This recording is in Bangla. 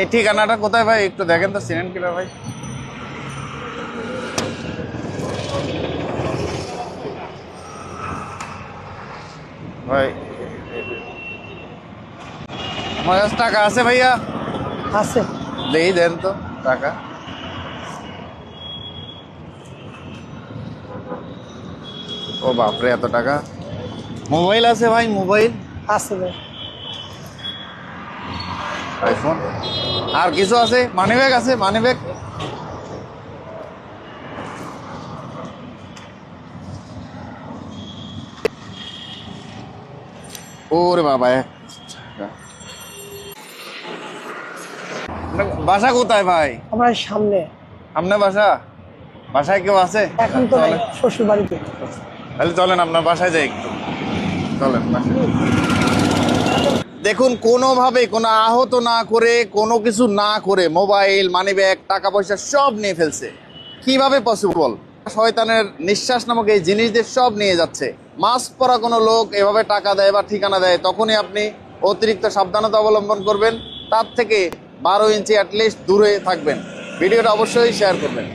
এই ঠিকানাটা কোথায় ভাই একটু দেখেন তো, চিনেন কিনা ভাই? ভাই আমার কাছে টাকা আছে ভাইয়া, আছে। দেন তো টাকা। ও বাপরে, এত টাকা! মোবাইল আছে ভাই? মোবাইল আছে ভাই। আইফোন আর কিছু আছে? মানি ব্যাগ আছে? Money bag? ওরে বাবা, বাসা কোথায় ভাই? আমার সামনে। আপনার বাসা? বাসায় কেউ আছে? এখন তো নাই, শ্বশুর বাড়িতে। তাহলে চলেন আপনার বাসায় যাই একটু, চলেন বাসায়। দেখুন, কোনোভাবে কোনো আহত না করে, কোনো কিছু না করে মোবাইল, মানিব্যাগ, টাকা পয়সা সব নিয়ে ফেলছে। কিভাবে পসিবল? শয়তানের নিঃশ্বাস নামক এই জিনিসদের সব নিয়ে যাচ্ছে। মাস্ক পরা কোনো লোক এভাবে টাকা দেয় বা ঠিকানা দেয়, তখনই আপনি অতিরিক্ত সাবধানতা অবলম্বন করবেন। তার থেকে 12 ইঞ্চি অ্যাটলিস্ট দূরে থাকবেন। ভিডিওটা অবশ্যই শেয়ার করবেন।